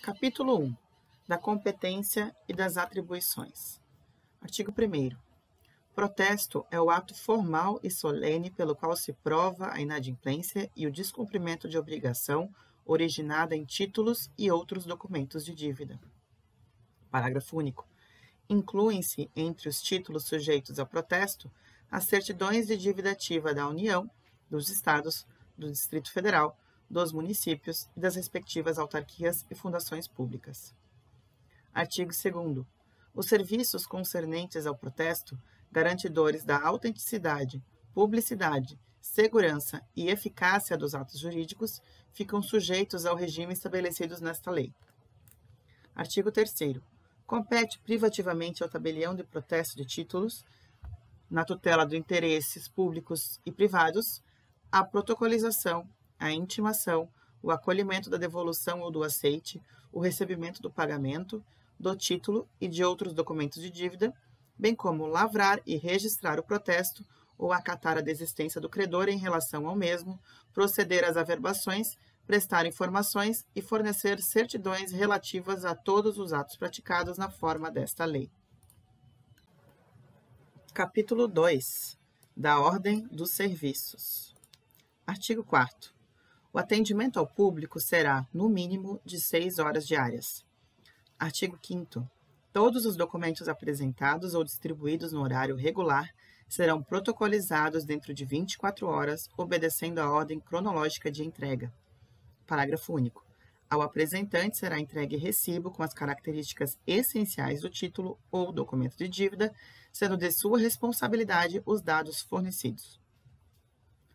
Capítulo 1. Da competência e das atribuições. Artigo 1º. Protesto é o ato formal e solene pelo qual se prova a inadimplência e o descumprimento de obrigação originada em títulos e outros documentos de dívida. Parágrafo único. Incluem-se entre os títulos sujeitos a protesto as certidões de dívida ativa da União, dos Estados, do Distrito Federal, dos municípios e das respectivas autarquias e fundações públicas. Artigo 2º. Os serviços concernentes ao protesto, garantidores da autenticidade, publicidade, segurança e eficácia dos atos jurídicos, ficam sujeitos ao regime estabelecidos nesta lei. Artigo 3º. Compete privativamente ao tabelião de protesto de títulos, na tutela de interesses públicos e privados, a protocolização, a intimação, o acolhimento da devolução ou do aceite, o recebimento do pagamento, do título e de outros documentos de dívida, bem como lavrar e registrar o protesto ou acatar a desistência do credor em relação ao mesmo, proceder às averbações, prestar informações e fornecer certidões relativas a todos os atos praticados na forma desta lei. Capítulo 2. Da ordem dos serviços. Artigo 4º. O atendimento ao público será, no mínimo, de 6 horas diárias. Artigo 5º. Todos os documentos apresentados ou distribuídos no horário regular serão protocolizados dentro de 24 horas, obedecendo à ordem cronológica de entrega. Parágrafo único. Ao apresentante será entregue recibo com as características essenciais do título ou documento de dívida, sendo de sua responsabilidade os dados fornecidos.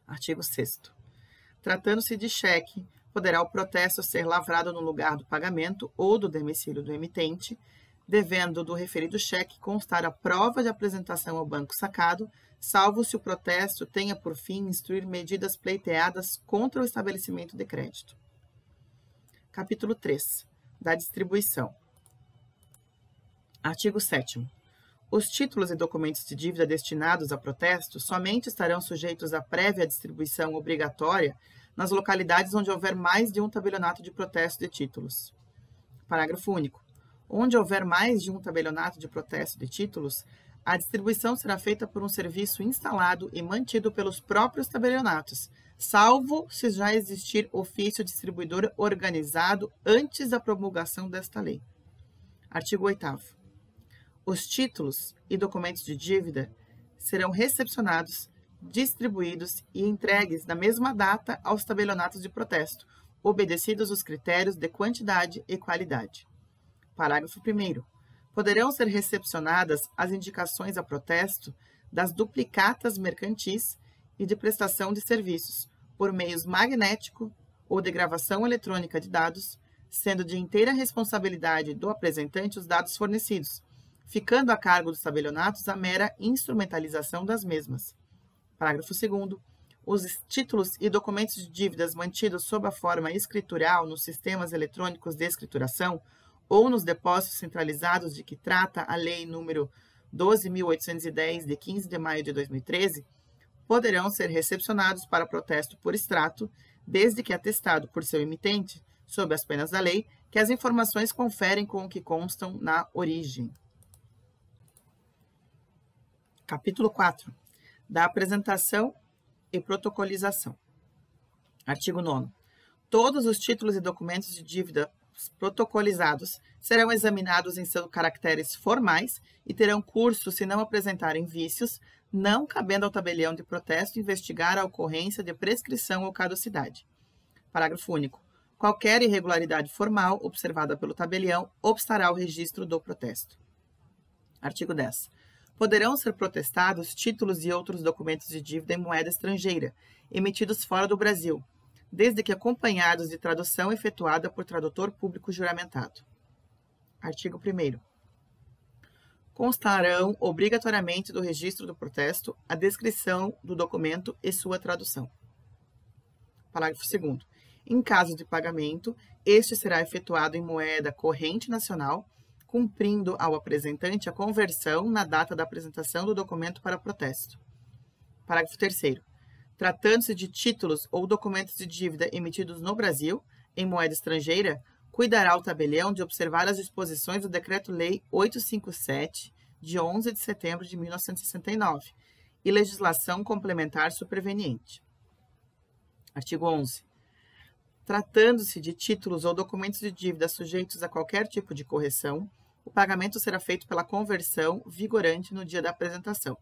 Artigo 6º. Tratando-se de cheque, poderá o protesto ser lavrado no lugar do pagamento ou do domicílio do emitente, devendo do referido cheque constar a prova de apresentação ao banco sacado, salvo se o protesto tenha por fim instruir medidas pleiteadas contra o estabelecimento de crédito. Capítulo 3. Da distribuição. Artigo 7º. Os títulos e documentos de dívida destinados a protesto somente estarão sujeitos à prévia distribuição obrigatória nas localidades onde houver mais de um tabelionato de protesto de títulos. Parágrafo único. Onde houver mais de um tabelionato de protesto de títulos, a distribuição será feita por um serviço instalado e mantido pelos próprios tabelionatos, salvo se já existir ofício distribuidor organizado antes da promulgação desta lei. Artigo 8º. Os títulos e documentos de dívida serão recepcionados, distribuídos e entregues na mesma data aos tabelionatos de protesto, obedecidos os critérios de quantidade e qualidade. Parágrafo 1º. Poderão ser recepcionadas as indicações a protesto das duplicatas mercantis e de prestação de serviços, por meios magnético ou de gravação eletrônica de dados, sendo de inteira responsabilidade do apresentante os dados fornecidos, ficando a cargo dos tabelionatos a mera instrumentalização das mesmas. Parágrafo 2º. Os títulos e documentos de dívidas mantidos sob a forma escritural nos sistemas eletrônicos de escrituração ou nos depósitos centralizados de que trata a Lei nº 12.810, de 15 de maio de 2013, poderão ser recepcionados para protesto por extrato, desde que atestado por seu emitente, sob as penas da lei, que as informações conferem com o que constam na origem. Capítulo 4. Da apresentação e protocolização. Artigo 9º. Todos os títulos e documentos de dívida protocolizados serão examinados em seus caracteres formais e terão curso se não apresentarem vícios, não cabendo ao tabelião de protesto investigar a ocorrência de prescrição ou caducidade. Parágrafo único. Qualquer irregularidade formal observada pelo tabelião obstará o registro do protesto. Artigo 10. Poderão ser protestados títulos e outros documentos de dívida em moeda estrangeira, emitidos fora do Brasil, desde que acompanhados de tradução efetuada por tradutor público juramentado. Artigo 1º. Constarão obrigatoriamente do registro do protesto a descrição do documento e sua tradução. Parágrafo 2º. Em caso de pagamento, este será efetuado em moeda corrente nacional, cumprindo ao apresentante a conversão na data da apresentação do documento para protesto. Parágrafo 3º. Tratando-se de títulos ou documentos de dívida emitidos no Brasil, em moeda estrangeira, cuidará o tabelião de observar as disposições do Decreto-Lei 857, de 11 de setembro de 1969, e legislação complementar superveniente. Artigo 11. Tratando-se de títulos ou documentos de dívida sujeitos a qualquer tipo de correção, o pagamento será feito pela conversão vigorante no dia da apresentação,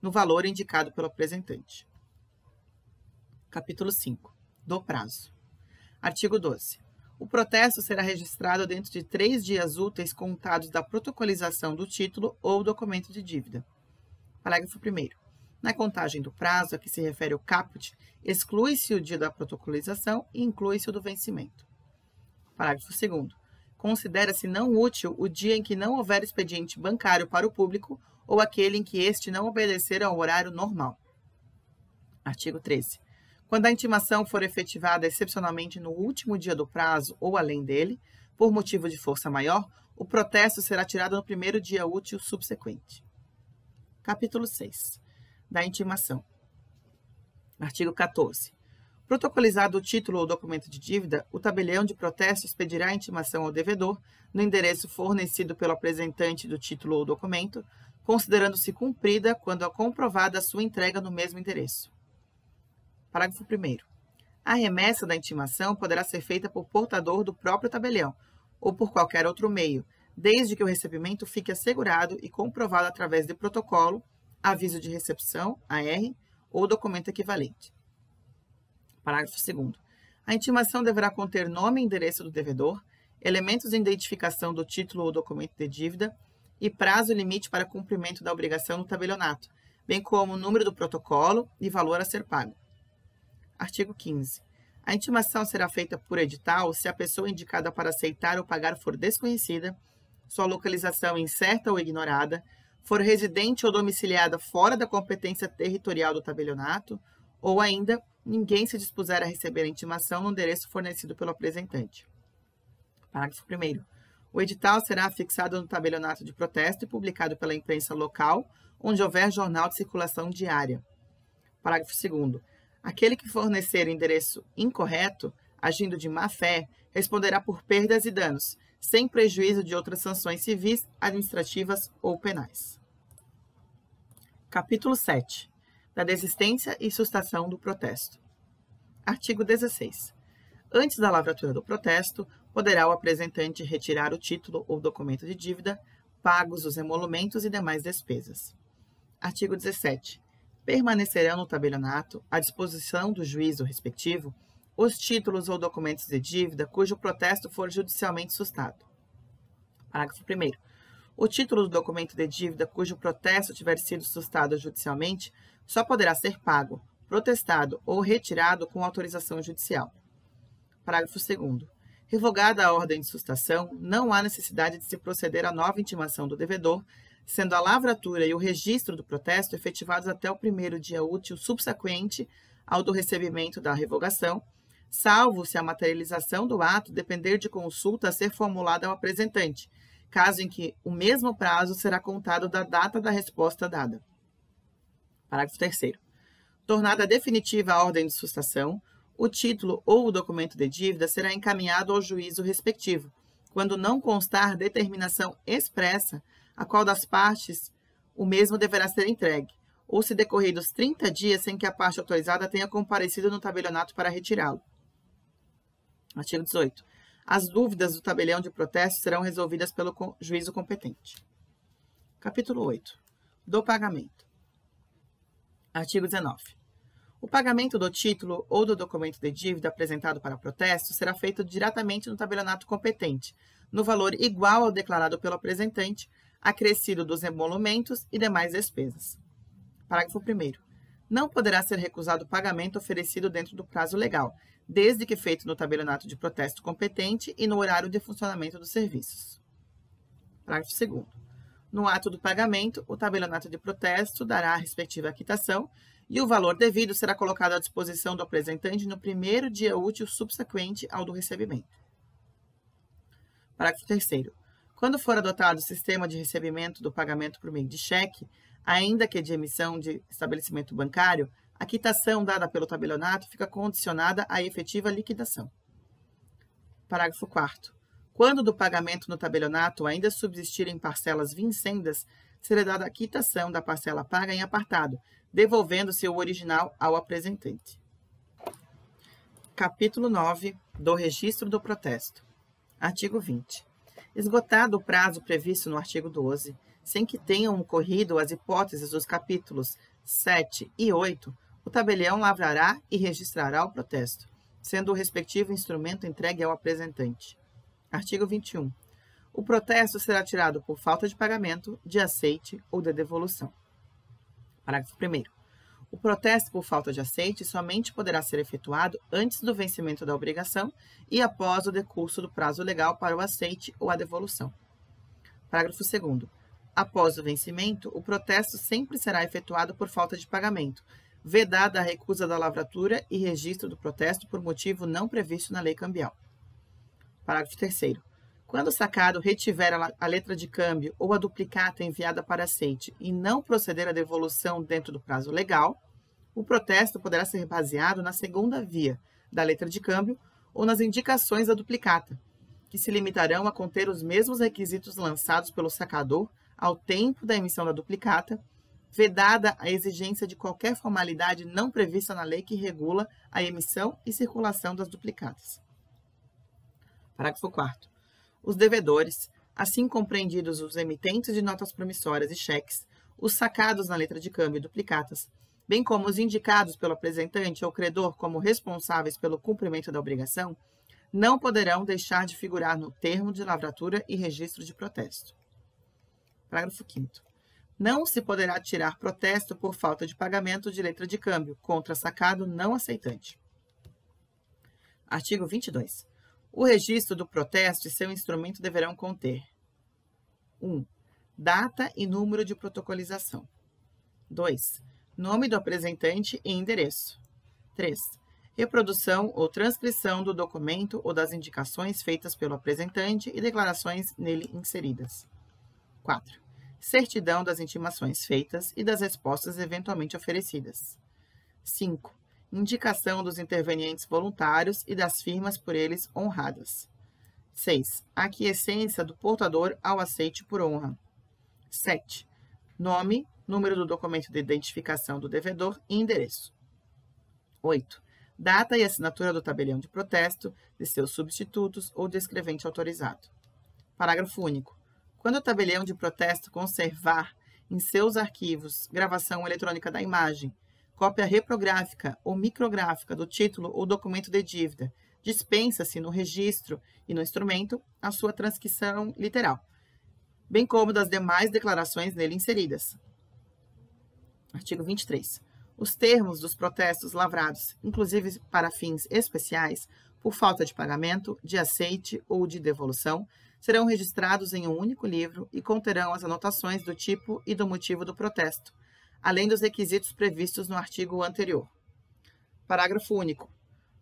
no valor indicado pelo apresentante. Capítulo 5. Do prazo. Artigo 12. O protesto será registrado dentro de 3 dias úteis contados da protocolização do título ou documento de dívida. Parágrafo 1º. Na contagem do prazo a que se refere o caput, exclui-se o dia da protocolização e inclui-se o do vencimento. Parágrafo 2º. Considera-se não útil o dia em que não houver expediente bancário para o público ou aquele em que este não obedecer ao horário normal. Artigo 13. Quando a intimação for efetivada excepcionalmente no último dia do prazo ou além dele, por motivo de força maior, o protesto será tirado no primeiro dia útil subsequente. Capítulo 6. Da intimação. Artigo 14. Protocolizado o título ou documento de dívida, o tabelião de protesto expedirá a intimação ao devedor no endereço fornecido pelo apresentante do título ou documento, considerando-se cumprida quando é comprovada a sua entrega no mesmo endereço. Parágrafo 1º. A remessa da intimação poderá ser feita por portador do próprio tabelião ou por qualquer outro meio, desde que o recebimento fique assegurado e comprovado através de protocolo, aviso de recepção, AR, ou documento equivalente. Parágrafo 2º. A intimação deverá conter nome e endereço do devedor, elementos de identificação do título ou documento de dívida e prazo limite para cumprimento da obrigação no tabelionato, bem como o número do protocolo e valor a ser pago. Artigo 15. A intimação será feita por edital se a pessoa indicada para aceitar ou pagar for desconhecida, sua localização incerta ou ignorada, for residente ou domiciliada fora da competência territorial do tabelionato, ou ainda ninguém se dispuser a receber a intimação no endereço fornecido pelo apresentante. Parágrafo 1º. O edital será afixado no tabelionato de protesto e publicado pela imprensa local, onde houver jornal de circulação diária. Parágrafo 2º. Aquele que fornecer endereço incorreto, agindo de má-fé, responderá por perdas e danos, sem prejuízo de outras sanções civis, administrativas ou penais. Capítulo 7. Da desistência e sustação do protesto. Artigo 16. Antes da lavratura do protesto, poderá o apresentante retirar o título ou documento de dívida, pagos os emolumentos e demais despesas. Artigo 17. Permanecerão no tabelionato, à disposição do juízo respectivo, os títulos ou documentos de dívida cujo protesto for judicialmente sustado. Parágrafo 1º. O título do documento de dívida cujo protesto tiver sido sustado judicialmente só poderá ser pago, protestado ou retirado com autorização judicial. Parágrafo 2º. Revogada a ordem de sustação, não há necessidade de se proceder à nova intimação do devedor, sendo a lavratura e o registro do protesto efetivados até o primeiro dia útil subsequente ao do recebimento da revogação, salvo se a materialização do ato depender de consulta a ser formulada ao apresentante, caso em que o mesmo prazo será contado da data da resposta dada. Parágrafo 3º. Tornada definitiva a ordem de sustação, o título ou o documento de dívida será encaminhado ao juízo respectivo, quando não constar determinação expressa a qual das partes o mesmo deverá ser entregue, ou se decorridos 30 dias sem que a parte autorizada tenha comparecido no tabelionato para retirá-lo. Artigo 18. As dúvidas do tabelião de protesto serão resolvidas pelo juízo competente. Capítulo 8. Do pagamento. Artigo 19. O pagamento do título ou do documento de dívida apresentado para protesto será feito diretamente no tabelionato competente, no valor igual ao declarado pelo apresentante, acrescido dos emolumentos e demais despesas. Parágrafo 1º. Não poderá ser recusado o pagamento oferecido dentro do prazo legal, desde que feito no tabelionato de protesto competente e no horário de funcionamento dos serviços. Parágrafo 2º. No ato do pagamento, o tabelionato de protesto dará a respectiva quitação e o valor devido será colocado à disposição do apresentante no primeiro dia útil subsequente ao do recebimento. Parágrafo 3º. Quando for adotado o sistema de recebimento do pagamento por meio de cheque, ainda que de emissão de estabelecimento bancário, a quitação dada pelo tabelionato fica condicionada à efetiva liquidação. Parágrafo 4º. Quando do pagamento no tabelionato ainda subsistirem parcelas vincendas, será dada a quitação da parcela paga em apartado, devolvendo-se o original ao apresentante. Capítulo 9 do Registro do Protesto. Artigo 20. Esgotado o prazo previsto no artigo 12, sem que tenham ocorrido as hipóteses dos capítulos 7 e 8, o tabelião lavrará e registrará o protesto, sendo o respectivo instrumento entregue ao apresentante. Artigo 21. O protesto será tirado por falta de pagamento, de aceite ou de devolução. Parágrafo 1º. O protesto por falta de aceite somente poderá ser efetuado antes do vencimento da obrigação e após o decurso do prazo legal para o aceite ou a devolução. Parágrafo 2º. Após o vencimento, o protesto sempre será efetuado por falta de pagamento, vedada a recusa da lavratura e registro do protesto por motivo não previsto na lei cambial. Parágrafo 3º. Quando o sacado retiver a letra de câmbio ou a duplicata enviada para aceite e não proceder à devolução dentro do prazo legal, o protesto poderá ser baseado na segunda via da letra de câmbio ou nas indicações da duplicata, que se limitarão a conter os mesmos requisitos lançados pelo sacador ao tempo da emissão da duplicata, vedada a exigência de qualquer formalidade não prevista na lei que regula a emissão e circulação das duplicatas. Parágrafo 4º. Os devedores, assim compreendidos os emitentes de notas promissórias e cheques, os sacados na letra de câmbio e duplicatas, bem como os indicados pelo apresentante ou credor como responsáveis pelo cumprimento da obrigação, não poderão deixar de figurar no termo de lavratura e registro de protesto. Parágrafo 5º. Não se poderá tirar protesto por falta de pagamento de letra de câmbio contra sacado não aceitante. Artigo 22. O registro do protesto e seu instrumento deverão conter 1. Data e número de protocolização. 2. Nome do apresentante e endereço. 3. Reprodução ou transcrição do documento ou das indicações feitas pelo apresentante e declarações nele inseridas. 4. Certidão das intimações feitas e das respostas eventualmente oferecidas. 5. Indicação dos intervenientes voluntários e das firmas por eles honradas. 6. Aquiescência do portador ao aceite por honra. 7. Nome, número do documento de identificação do devedor e endereço. 8. Data e assinatura do tabelião de protesto, de seus substitutos ou de escrevente autorizado. Parágrafo único. Quando o tabelião de protesto conservar em seus arquivos gravação eletrônica da imagem, cópia reprográfica ou micrográfica do título ou documento de dívida, dispensa-se no registro e no instrumento a sua transcrição literal, bem como das demais declarações nele inseridas. Artigo 23. Os termos dos protestos lavrados, inclusive para fins especiais, por falta de pagamento, de aceite ou de devolução, serão registrados em um único livro e conterão as anotações do tipo e do motivo do protesto, além dos requisitos previstos no artigo anterior. Parágrafo único.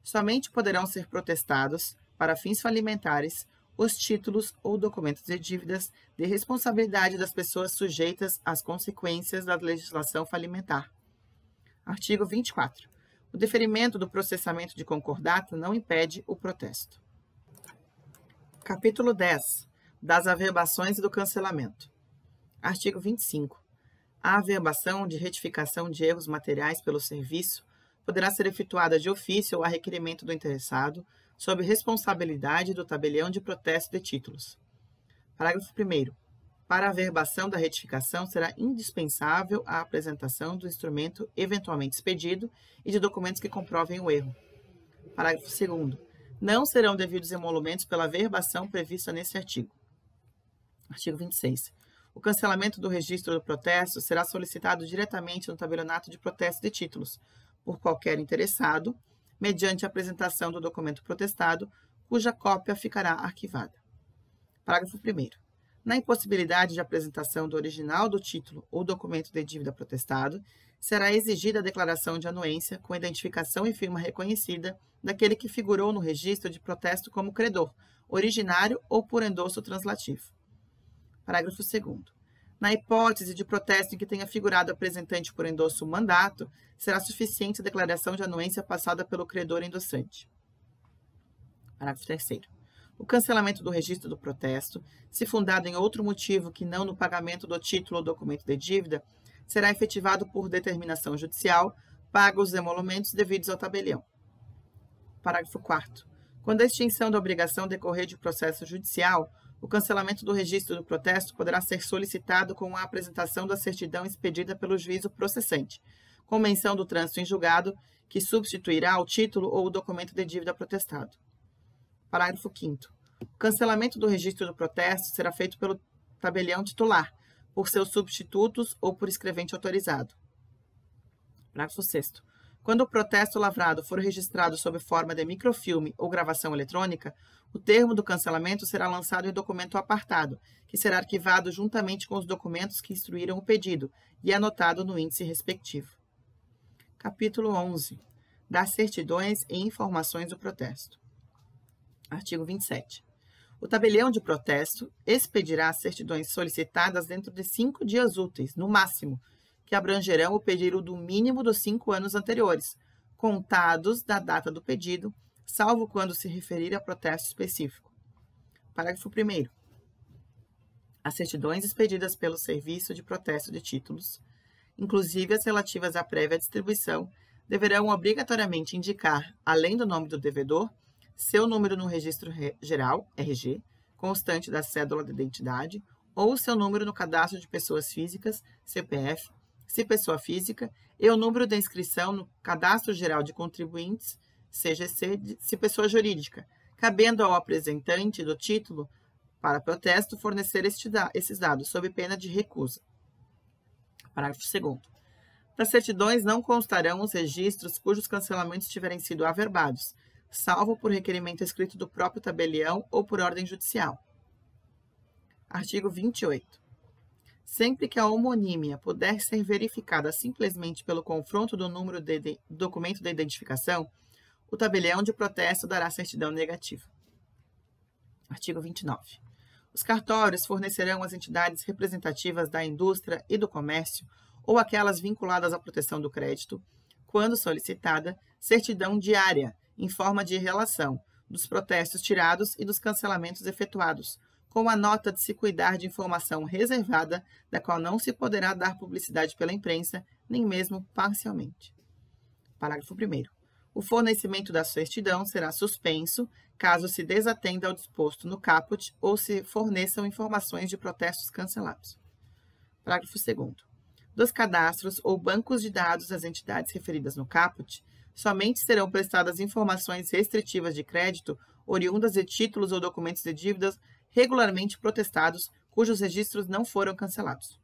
Somente poderão ser protestados, para fins falimentares, os títulos ou documentos de dívidas de responsabilidade das pessoas sujeitas às consequências da legislação falimentar. Artigo 24. O deferimento do processamento de concordata não impede o protesto. Capítulo 10. Das averbações e do cancelamento. Artigo 25. A averbação de retificação de erros materiais pelo serviço poderá ser efetuada de ofício ou a requerimento do interessado, sob responsabilidade do tabelião de protesto de títulos. Parágrafo 1º. Para a averbação da retificação, será indispensável a apresentação do instrumento eventualmente expedido e de documentos que comprovem o erro. Parágrafo 2º. Não serão devidos emolumentos pela averbação prevista nesse artigo. Artigo 26. O cancelamento do registro do protesto será solicitado diretamente no tabelionato de protesto de títulos, por qualquer interessado, mediante a apresentação do documento protestado, cuja cópia ficará arquivada. Parágrafo 1º. Na impossibilidade de apresentação do original do título ou documento de dívida protestado, será exigida a declaração de anuência com identificação e firma reconhecida daquele que figurou no registro de protesto como credor, originário ou por endosso translativo. Parágrafo 2º. Na hipótese de protesto em que tenha figurado apresentante por endosso mandato, será suficiente a declaração de anuência passada pelo credor endossante. Parágrafo 3º. O cancelamento do registro do protesto, se fundado em outro motivo que não no pagamento do título ou documento de dívida, será efetivado por determinação judicial, pagos os emolumentos devidos ao tabelião. Parágrafo 4º. Quando a extinção da obrigação decorrer de processo judicial, o cancelamento do registro do protesto poderá ser solicitado com a apresentação da certidão expedida pelo juízo processante, com menção do trânsito em julgado, que substituirá o título ou o documento de dívida protestado. Parágrafo 5º. O cancelamento do registro do protesto será feito pelo tabelião titular, por seus substitutos ou por escrevente autorizado. Parágrafo 6º. Quando o protesto lavrado for registrado sob forma de microfilme ou gravação eletrônica, o termo do cancelamento será lançado em documento apartado, que será arquivado juntamente com os documentos que instruíram o pedido e anotado no índice respectivo. Capítulo 11. Das certidões e informações do protesto. Artigo 27. O tabelião de protesto expedirá as certidões solicitadas dentro de 5 dias úteis, no máximo, que abrangerão o período mínimo dos 5 anos anteriores, contados da data do pedido, salvo quando se referir a protesto específico. Parágrafo 1º. As certidões expedidas pelo Serviço de Protesto de Títulos, inclusive as relativas à prévia distribuição, deverão obrigatoriamente indicar, além do nome do devedor, seu número no Registro Geral, RG, constante da cédula de identidade, ou seu número no Cadastro de Pessoas Físicas, CPF, se pessoa física, e o número de inscrição no Cadastro Geral de Contribuintes, CGC, se pessoa jurídica, cabendo ao apresentante do título para protesto fornecer esses dados, sob pena de recusa. Parágrafo 2º. Das certidões não constarão os registros cujos cancelamentos tiverem sido averbados, salvo por requerimento escrito do próprio tabelião ou por ordem judicial. Artigo 28. Sempre que a homonímia puder ser verificada simplesmente pelo confronto do número de documento de identificação, o tabelião de protesto dará certidão negativa. Artigo 29. Os cartórios fornecerão às entidades representativas da indústria e do comércio ou aquelas vinculadas à proteção do crédito, quando solicitada, certidão diária, em forma de relação, dos protestos tirados e dos cancelamentos efetuados, com a nota de se cuidar de informação reservada, da qual não se poderá dar publicidade pela imprensa, nem mesmo parcialmente. Parágrafo 1º. O fornecimento da certidão será suspenso, caso se desatenda ao disposto no caput ou se forneçam informações de protestos cancelados. Parágrafo 2º. Dos cadastros ou bancos de dados das entidades referidas no caput, somente serão prestadas informações restritivas de crédito oriundas de títulos ou documentos de dívidas regularmente protestados, cujos registros não foram cancelados.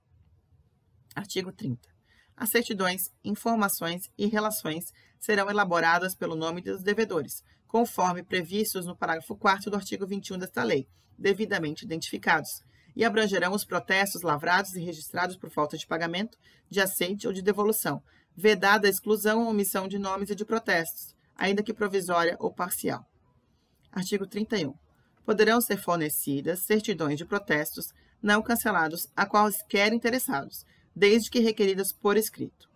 Artigo 30. As certidões, informações e relações serão elaboradas pelo nome dos devedores, conforme previstos no parágrafo 4º do artigo 21 desta lei, devidamente identificados, e abrangerão os protestos lavrados e registrados por falta de pagamento, de aceite ou de devolução, vedada a exclusão ou omissão de nomes e de protestos, ainda que provisória ou parcial. Artigo 31. Poderão ser fornecidas certidões de protestos não cancelados a quaisquer interessados, desde que requeridas por escrito.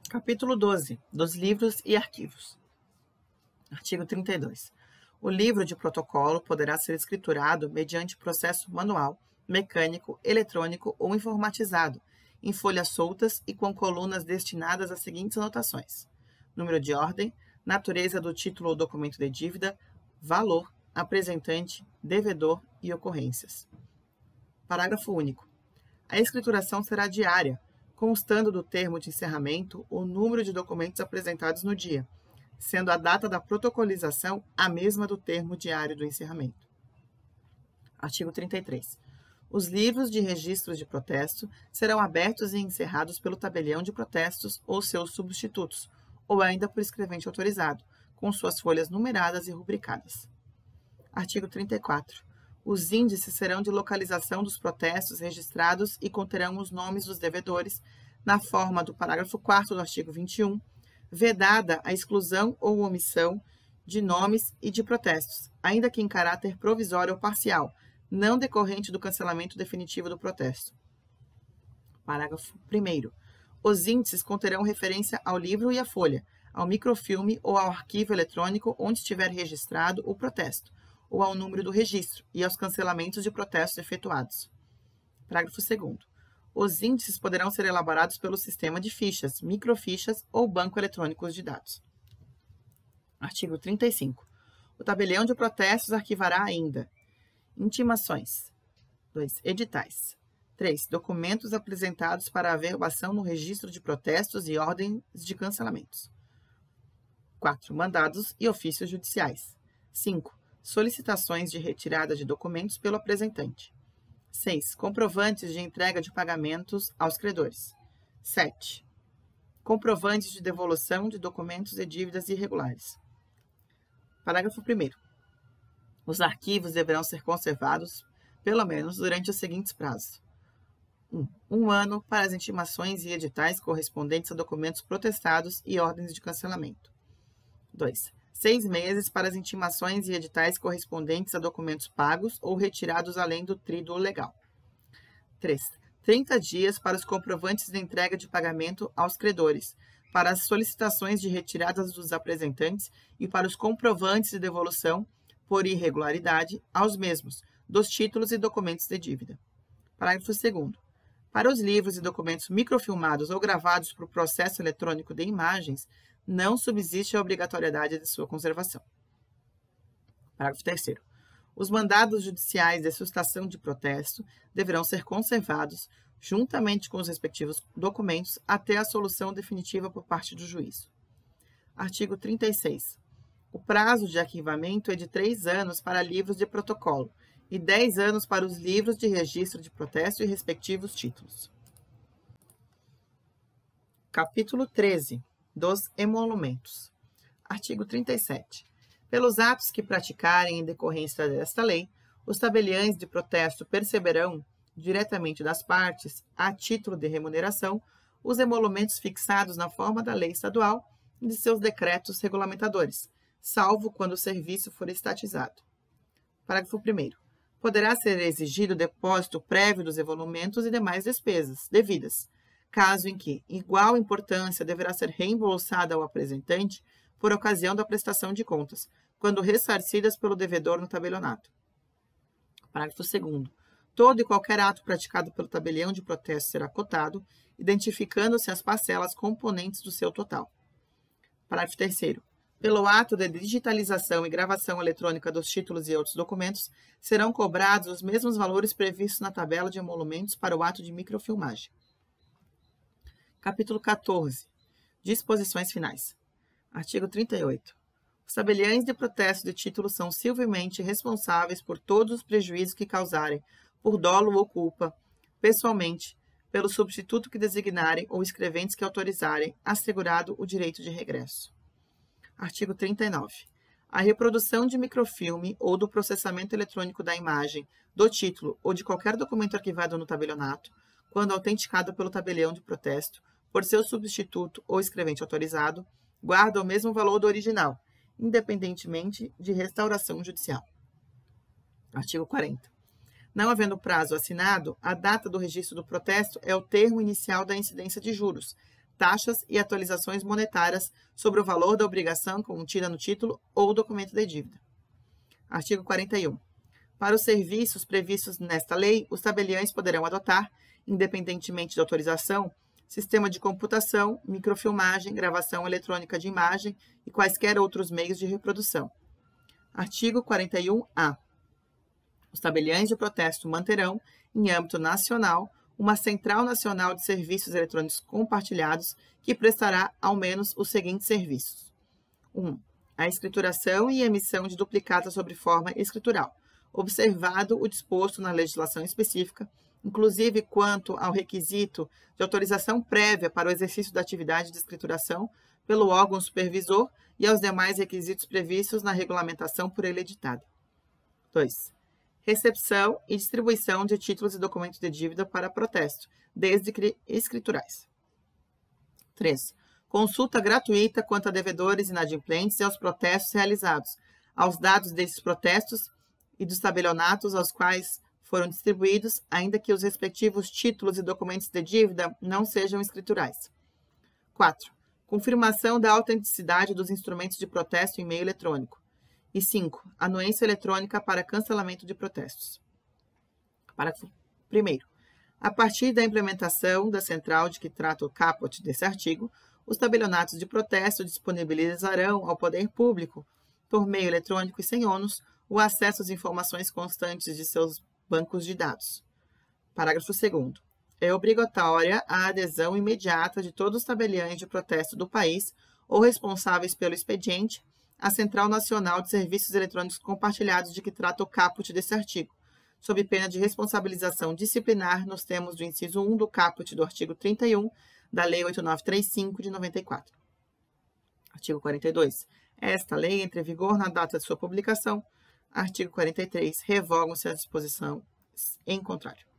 Capítulo 12. Dos livros e arquivos. Artigo 32. O livro de protocolo poderá ser escriturado mediante processo manual, mecânico, eletrônico ou informatizado, em folhas soltas e com colunas destinadas às seguintes anotações: número de ordem, natureza do título ou documento de dívida, valor, apresentante, devedor e ocorrências. Parágrafo único. A escrituração será diária, constando do termo de encerramento o número de documentos apresentados no dia, sendo a data da protocolização a mesma do termo diário do encerramento. Artigo 33. Os livros de registros de protesto serão abertos e encerrados pelo tabelião de protestos ou seus substitutos, ou ainda por escrevente autorizado, com suas folhas numeradas e rubricadas. Artigo 34. Os índices serão de localização dos protestos registrados e conterão os nomes dos devedores, na forma do parágrafo 4º do artigo 21, vedada a exclusão ou omissão de nomes e de protestos, ainda que em caráter provisório ou parcial, não decorrente do cancelamento definitivo do protesto. Parágrafo 1º. Os índices conterão referência ao livro e à folha, ao microfilme ou ao arquivo eletrônico onde estiver registrado o protesto, ou ao número do registro e aos cancelamentos de protestos efetuados. Parágrafo 2º. Os índices poderão ser elaborados pelo sistema de fichas, microfichas ou banco eletrônico de dados. Artigo 35. O tabelião de protestos arquivará ainda: intimações. 2. Editais. 3. Documentos apresentados para averbação no registro de protestos e ordens de cancelamentos. 4. Mandados e ofícios judiciais. 5. Solicitações de retirada de documentos pelo apresentante. 6. Comprovantes de entrega de pagamentos aos credores. 7. Comprovantes de devolução de documentos e dívidas irregulares. Parágrafo 1º. Os arquivos deverão ser conservados, pelo menos, durante os seguintes prazos. 1. Um ano para as intimações e editais correspondentes a documentos protestados e ordens de cancelamento. 2. 6 meses para as intimações e editais correspondentes a documentos pagos ou retirados além do tríduo legal. 3. 30 dias para os comprovantes de entrega de pagamento aos credores, para as solicitações de retiradas dos apresentantes e para os comprovantes de devolução, por irregularidade, aos mesmos, dos títulos e documentos de dívida. Parágrafo 2º. Para os livros e documentos microfilmados ou gravados por processo eletrônico de imagens, não subsiste a obrigatoriedade de sua conservação. Parágrafo 3º. Os mandados judiciais de sustação de protesto deverão ser conservados, juntamente com os respectivos documentos, até a solução definitiva por parte do juízo. Artigo 36. O prazo de arquivamento é de 3 anos para livros de protocolo e 10 anos para os livros de registro de protesto e respectivos títulos. Capítulo 13. Dos emolumentos. Artigo 37. Pelos atos que praticarem em decorrência desta lei, os tabeliães de protesto perceberão, diretamente das partes, a título de remuneração, os emolumentos fixados na forma da lei estadual e de seus decretos regulamentadores, salvo quando o serviço for estatizado. Parágrafo 1º. Poderá ser exigido o depósito prévio dos emolumentos e demais despesas devidas, caso em que igual importância deverá ser reembolsada ao apresentante por ocasião da prestação de contas, quando ressarcidas pelo devedor no tabelionato. Parágrafo 2º. Todo e qualquer ato praticado pelo tabelião de protesto será cotado, identificando-se as parcelas componentes do seu total. Parágrafo 3º. Pelo ato de digitalização e gravação eletrônica dos títulos e outros documentos, serão cobrados os mesmos valores previstos na tabela de emolumentos para o ato de microfilmagem. Capítulo 14. Disposições finais. Artigo 38. Os tabeliães de protesto de título são civilmente responsáveis por todos os prejuízos que causarem, por dolo ou culpa, pessoalmente, pelo substituto que designarem ou escreventes que autorizarem, assegurado o direito de regresso. Artigo 39. A reprodução de microfilme ou do processamento eletrônico da imagem, do título ou de qualquer documento arquivado no tabelionato, quando autenticado pelo tabelião de protesto, por seu substituto ou escrevente autorizado, guarda o mesmo valor do original, independentemente de restauração judicial. Artigo 40. Não havendo prazo assinado, a data do registro do protesto é o termo inicial da incidência de juros, taxas e atualizações monetárias sobre o valor da obrigação contida no título ou documento de dívida. Artigo 41. Para os serviços previstos nesta lei, os tabeliães poderão adotar, independentemente de autorização, sistema de computação, microfilmagem, gravação eletrônica de imagem e quaisquer outros meios de reprodução. Artigo 41-A. Os tabeliães de protesto manterão, em âmbito nacional, uma Central Nacional de Serviços Eletrônicos Compartilhados que prestará ao menos os seguintes serviços. 1. A escrituração e emissão de duplicatas sobre forma escritural, observado o disposto na legislação específica, inclusive quanto ao requisito de autorização prévia para o exercício da atividade de escrituração pelo órgão supervisor e aos demais requisitos previstos na regulamentação por ele editada. 2. Recepção e distribuição de títulos e documentos de dívida para protesto, desde que escriturais. 3. Consulta gratuita quanto a devedores inadimplentes e aos protestos realizados, aos dados desses protestos e dos tabelionatos aos quais foram distribuídos, ainda que os respectivos títulos e documentos de dívida não sejam escriturais. 4. confirmação da autenticidade dos instrumentos de protesto em meio eletrônico. E 5. Anuência eletrônica para cancelamento de protestos. Parágrafo 1º. A partir da implementação da central de que trata o caput desse artigo, os tabelionatos de protesto disponibilizarão ao poder público, por meio eletrônico e sem ônus, o acesso às informações constantes de seus bancos de dados. Parágrafo 2º. É obrigatória a adesão imediata de todos os tabeliães de protesto do país ou responsáveis pelo expediente à Central Nacional de Serviços Eletrônicos Compartilhados de que trata o caput desse artigo, sob pena de responsabilização disciplinar nos termos do inciso 1 do caput do artigo 31 da Lei 8935 de 94. Artigo 42. Esta lei entra em vigor na data de sua publicação. Artigo 43. Revogam-se as disposições em contrário.